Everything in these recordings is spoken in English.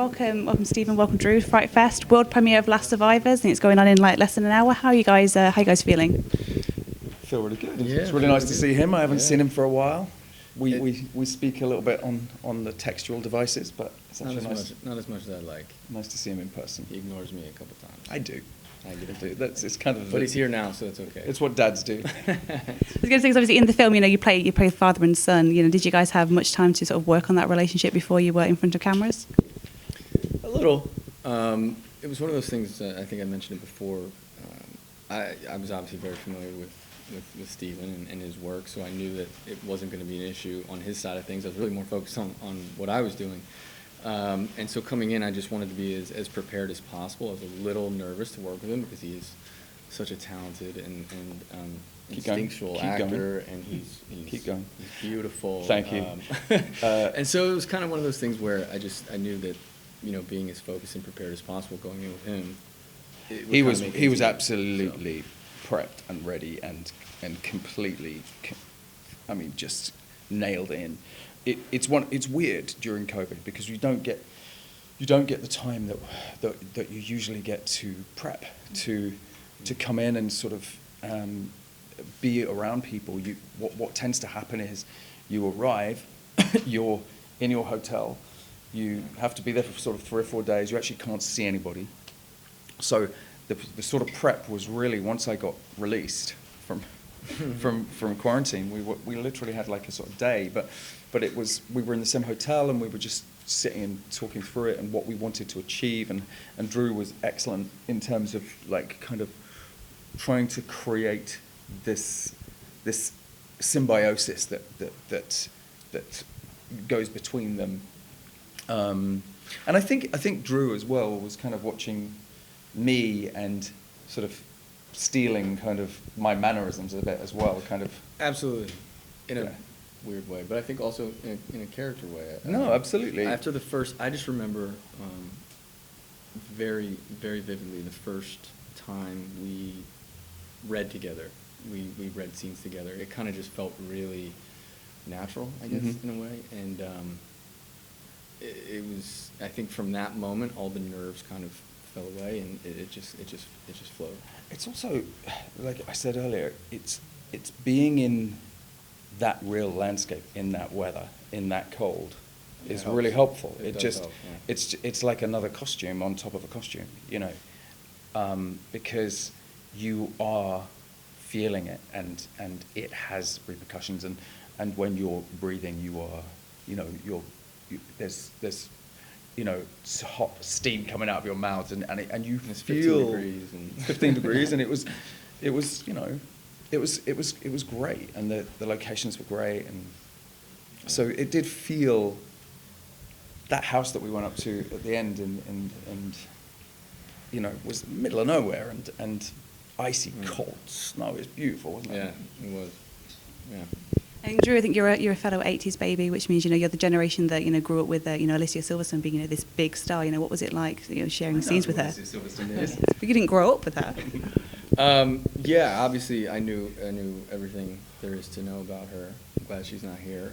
welcome Stephen, welcome Drew. FrightFest, world premiere of Last Survivors. I think it's going on in like less than an hour. How are you guys feeling? Feel really good. Yeah, it's really nice to see him. I haven't Yeah. seen him for a while. We speak a little bit on the textual devices, but it's actually not as much as I'd like. nice to see him in person. He ignores me a couple times. I do. I get it. I do. It's kind of. But he's here now, so it's okay. It's what dads do. I was going to say, 'cause obviously in the film, you play father and son. Did you guys have much time to sort of work on that relationship before you were in front of cameras? A little. It was one of those things. I think I mentioned it before. I was obviously very familiar with Stephen and his work, so I knew that it wasn't going to be an issue on his side of things. I was really more focused on what I was doing. And so coming in, I just wanted to be as prepared as possible. I was a little nervous to work with him because he is such a talented and instinctual actor, and he's beautiful. Thank you. And so it was kind of one of those things where I knew that being as focused and prepared as possible going in with him. He was absolutely prepped and ready and completely, just nailed in. It's weird during COVID because you don't get the time that you usually get to prep, to come in and sort of be around people. What tends to happen is you arrive, you're in your hotel, you have to be there for sort of 3 or 4 days. You actually can't see anybody. So the sort of prep was really, once I got released from quarantine, we literally had like a sort of day, but we were in the same hotel and we were just sitting and talking through it and what we wanted to achieve, and Drew was excellent in terms of like kind of trying to create this symbiosis that goes between them, and I think Drew as well was kind of watching me and sort of stealing kind of my mannerisms a bit as well, kind of. Absolutely, in a weird way, but I think also in a character way. No, absolutely. After the first, I just remember very, very vividly the first time we read together. We read scenes together. It kind of just felt really natural, I guess, in a way, and it was. I think from that moment, all the nerves kind of fell away, and it just flowed. It's also, like I said earlier, it's being in that real landscape, in that weather, in that cold, is really helpful. It just help, yeah. It's like another costume on top of a costume, because you are feeling it, and it has repercussions, and when you're breathing, you are, there's hot steam coming out of your mouth, and you feel 15 degrees, and it was great, and the locations were great, and so it did feel, that house that we went up to at the end and was middle of nowhere, and icy cold snow. It was beautiful, wasn't it? Yeah, it was. Yeah. And Drew, I think you're a fellow 80s baby, which means you're the generation that grew up with Alicia Silverstone being this big star. What was it like sharing scenes with her? Alicia Silverstone is. But you didn't grow up with her. Yeah, obviously I knew everything there is to know about her. I'm glad she's not here.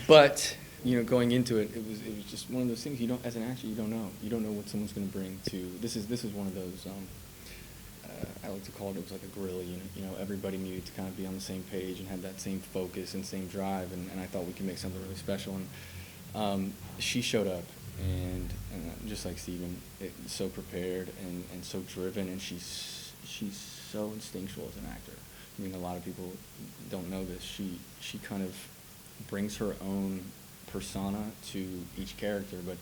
But going into it, it was just one of those things. As an actor, you don't know what someone's going to bring to. This is one of those. I like to call it was like a gorilla unit. Everybody needed to kind of be on the same page and have that same focus and same drive, and I thought we could make something really special. And she showed up, and just like Stephen, so prepared and so driven, and she's so instinctual as an actor. I mean, a lot of people don't know this. She kind of brings her own persona to each character, but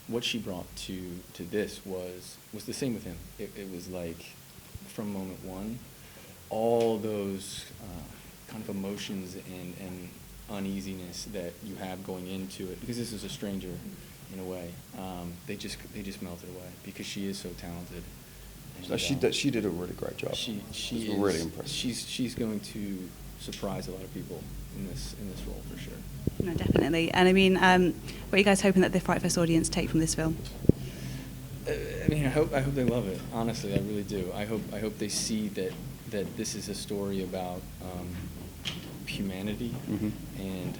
what she brought to this was the same with him. It was like, from moment one, all those kind of emotions and uneasiness that you have going into it, because this is a stranger in a way, they just melted away because she is so talented. And, she did a really great job. She is really impressive. She's going to surprise a lot of people in this role for sure. No, definitely. And I mean, what are you guys hoping that the FrightFest audience take from this film? I mean, I hope they love it. Honestly, I really do. I hope they see that this is a story about humanity, and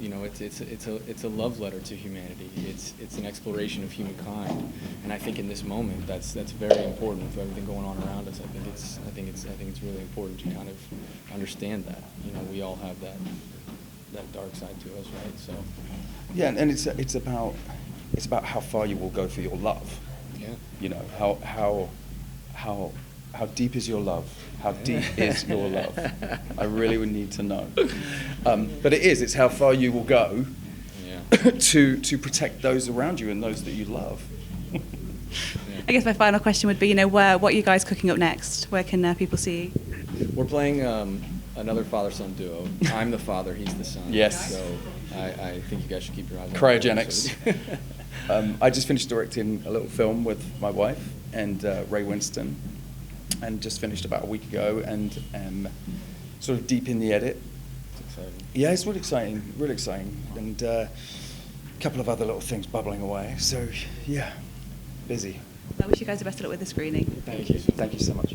You know, it's a love letter to humanity. It's an exploration of humankind, and I think in this moment that's very important with everything going on around us. I think it's really important to kind of understand that. You know, we all have that dark side to us, right? So. Yeah, and it's about how far you will go for your love. Yeah. You know, how deep is your love? How deep is your love? I really would need to know. But it's how far you will go to protect those around you and those that you love. Yeah. I guess my final question would be, you know, what are you guys cooking up next? Where can people see you? We're playing another father-son duo. I'm the father, he's the son. Yes. So I think you guys should keep your eyes on Cryogenics. I just finished directing a little film with my wife and Ray Winston, and just finished about a week ago, and sort of deep in the edit. It's exciting. Yeah, it's really exciting, and a couple of other little things bubbling away. So yeah, busy. I wish you guys the best of luck with the screening. Thank you. Thank you so much.